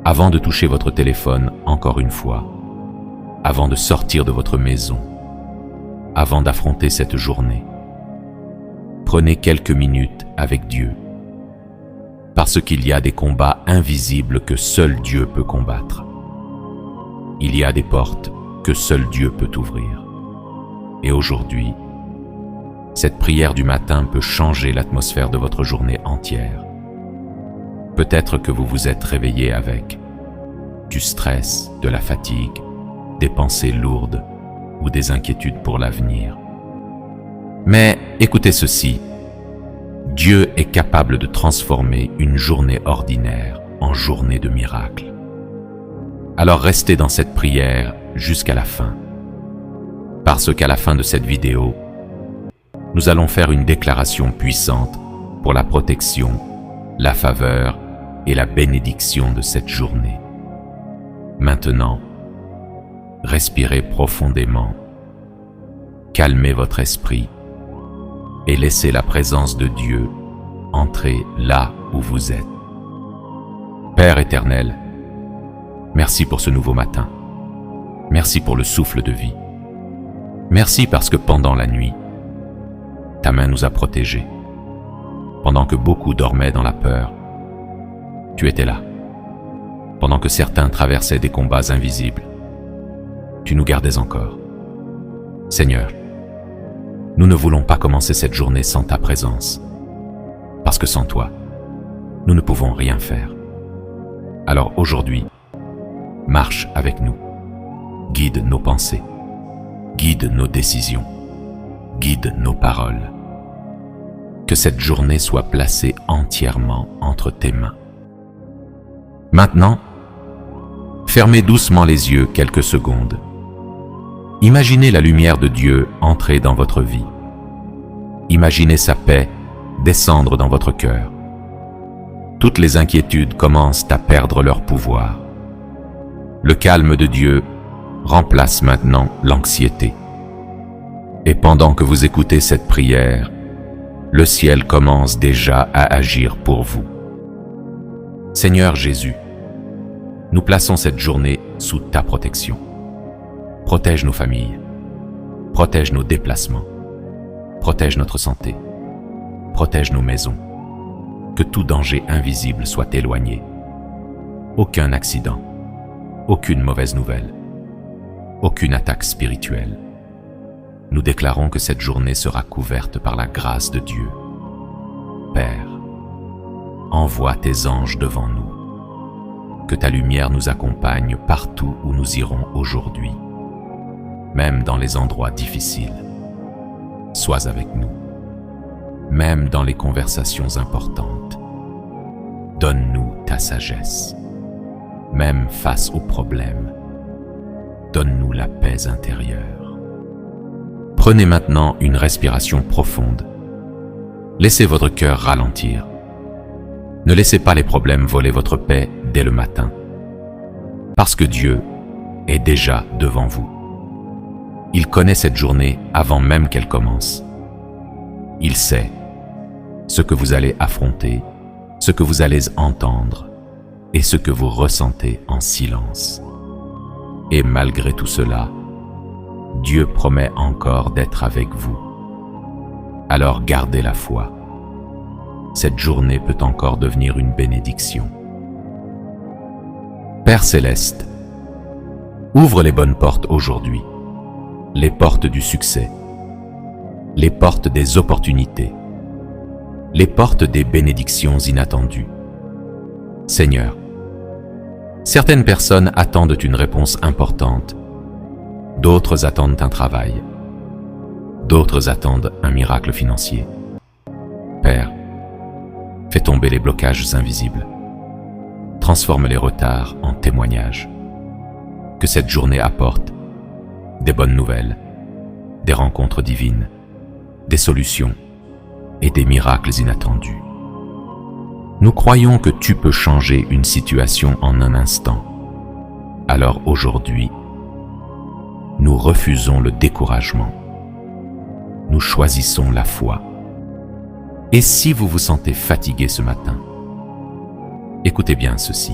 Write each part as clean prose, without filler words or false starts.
Avant de toucher votre téléphone encore une fois, avant de sortir de votre maison, avant d'affronter cette journée, prenez quelques minutes avec Dieu, parce qu'il y a des combats invisibles que seul Dieu peut combattre. Il y a des portes que seul Dieu peut ouvrir. Et aujourd'hui, cette prière du matin peut changer l'atmosphère de votre journée entière. Peut-être que vous vous êtes réveillé avec du stress, de la fatigue, des pensées lourdes ou des inquiétudes pour l'avenir. Mais écoutez ceci, Dieu est capable de transformer une journée ordinaire en journée de miracle. Alors restez dans cette prière jusqu'à la fin, parce qu'à la fin de cette vidéo, nous allons faire une déclaration puissante pour la protection, la faveur et la bénédiction de cette journée. Maintenant, respirez profondément, calmez votre esprit et laissez la présence de Dieu entrer là où vous êtes. Père éternel, merci pour ce nouveau matin. Merci pour le souffle de vie. Merci parce que pendant la nuit, ta main nous a protégés. Pendant que beaucoup dormaient dans la peur, tu étais là. Pendant que certains traversaient des combats invisibles, tu nous gardais encore. Seigneur, nous ne voulons pas commencer cette journée sans ta présence, parce que sans toi, nous ne pouvons rien faire. Alors aujourd'hui, marche avec nous, guide nos pensées, guide nos décisions, guide nos paroles. Que cette journée soit placée entièrement entre tes mains. Maintenant, fermez doucement les yeux quelques secondes. Imaginez la lumière de Dieu entrer dans votre vie. Imaginez sa paix descendre dans votre cœur. Toutes les inquiétudes commencent à perdre leur pouvoir. Le calme de Dieu remplace maintenant l'anxiété. Et pendant que vous écoutez cette prière, le ciel commence déjà à agir pour vous. Seigneur Jésus, nous plaçons cette journée sous ta protection. Protège nos familles, protège nos déplacements, protège notre santé, protège nos maisons. Que tout danger invisible soit éloigné. Aucun accident, aucune mauvaise nouvelle, aucune attaque spirituelle. Nous déclarons que cette journée sera couverte par la grâce de Dieu. Père, envoie tes anges devant nous. Que ta lumière nous accompagne partout où nous irons aujourd'hui, même dans les endroits difficiles. Sois avec nous, même dans les conversations importantes. Donne-nous ta sagesse, même face aux problèmes. Donne-nous la paix intérieure. Prenez maintenant une respiration profonde. Laissez votre cœur ralentir. Ne laissez pas les problèmes voler votre paix dès le matin, parce que Dieu est déjà devant vous. Il connaît cette journée avant même qu'elle commence. Il sait ce que vous allez affronter, ce que vous allez entendre et ce que vous ressentez en silence. Et malgré tout cela, Dieu promet encore d'être avec vous. Alors gardez la foi. Cette journée peut encore devenir une bénédiction. Père Céleste, ouvre les bonnes portes aujourd'hui, les portes du succès, les portes des opportunités, les portes des bénédictions inattendues. Seigneur, certaines personnes attendent une réponse importante, d'autres attendent un travail, d'autres attendent un miracle financier. Père, fais tomber les blocages invisibles. Transforme les retards en témoignages. Que cette journée apporte des bonnes nouvelles, des rencontres divines, des solutions et des miracles inattendus. Nous croyons que tu peux changer une situation en un instant. Alors aujourd'hui, nous refusons le découragement. Nous choisissons la foi. Et si vous vous sentez fatigué ce matin, écoutez bien ceci.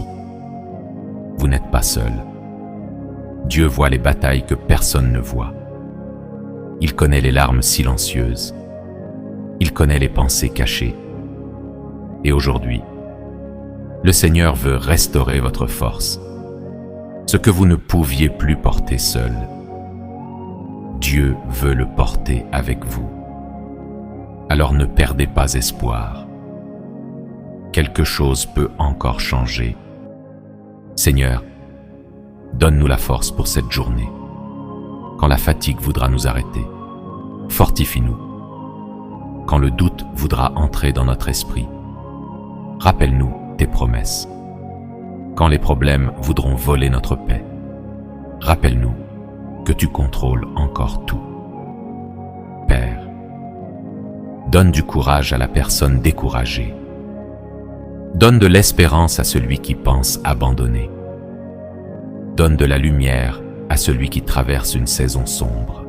vous n'êtes pas seul. Dieu voit les batailles que personne ne voit. Il connaît les larmes silencieuses. Il connaît les pensées cachées. Et aujourd'hui, le Seigneur veut restaurer votre force, ce que vous ne pouviez plus porter seul. Dieu veut le porter avec vous. Alors ne perdez pas espoir. Quelque chose peut encore changer. Seigneur, donne-nous la force pour cette journée. Quand la fatigue voudra nous arrêter, fortifie-nous. Quand le doute voudra entrer dans notre esprit, rappelle-nous tes promesses. Quand les problèmes voudront voler notre paix, rappelle-nous que tu contrôles encore tout. Père, donne du courage à la personne découragée. Donne de l'espérance à celui qui pense abandonner. Donne de la lumière à celui qui traverse une saison sombre.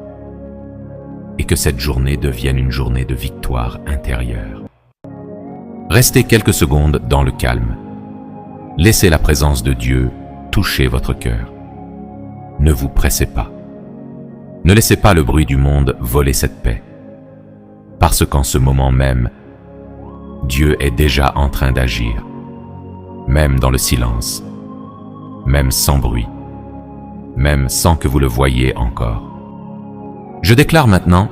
Et que cette journée devienne une journée de victoire intérieure. Restez quelques secondes dans le calme. Laissez la présence de Dieu toucher votre cœur. Ne vous pressez pas. Ne laissez pas le bruit du monde voler cette paix. Parce qu'en ce moment même, Dieu est déjà en train d'agir, même dans le silence, même sans bruit, même sans que vous le voyiez encore. Je déclare maintenant,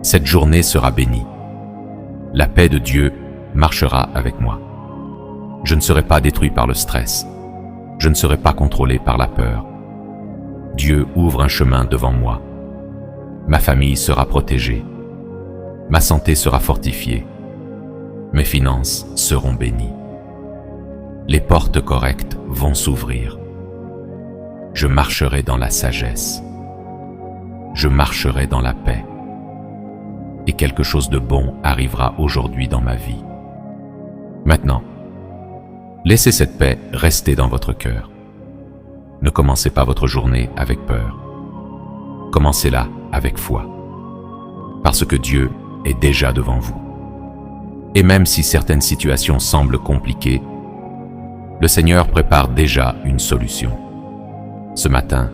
cette journée sera bénie. La paix de Dieu marchera avec moi. Je ne serai pas détruit par le stress. Je ne serai pas contrôlé par la peur. Dieu ouvre un chemin devant moi. Ma famille sera protégée. Ma santé sera fortifiée. Mes finances seront bénies. Les portes correctes vont s'ouvrir. Je marcherai dans la sagesse. Je marcherai dans la paix. Et quelque chose de bon arrivera aujourd'hui dans ma vie. Maintenant, laissez cette paix rester dans votre cœur. Ne commencez pas votre journée avec peur. Commencez-la avec foi. Parce que Dieu est déjà devant vous. Et même si certaines situations semblent compliquées, le Seigneur prépare déjà une solution. Ce matin,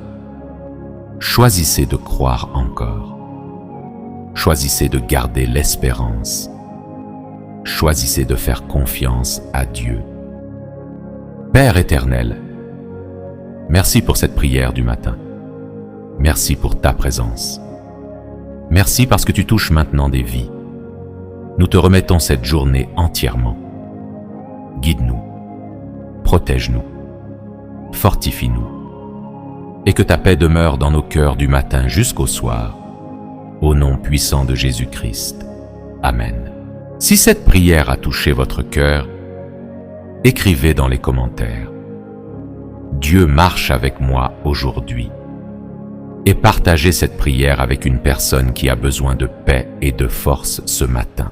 choisissez de croire encore. Choisissez de garder l'espérance. Choisissez de faire confiance à Dieu. Père éternel, merci pour cette prière du matin. Merci pour ta présence. Merci parce que tu touches maintenant des vies. Nous te remettons cette journée entièrement. Guide-nous, protège-nous, fortifie-nous, et que ta paix demeure dans nos cœurs du matin jusqu'au soir, au nom puissant de Jésus-Christ. Amen. Si cette prière a touché votre cœur, écrivez dans les commentaires « Dieu marche avec moi aujourd'hui » et partagez cette prière avec une personne qui a besoin de paix et de force ce matin.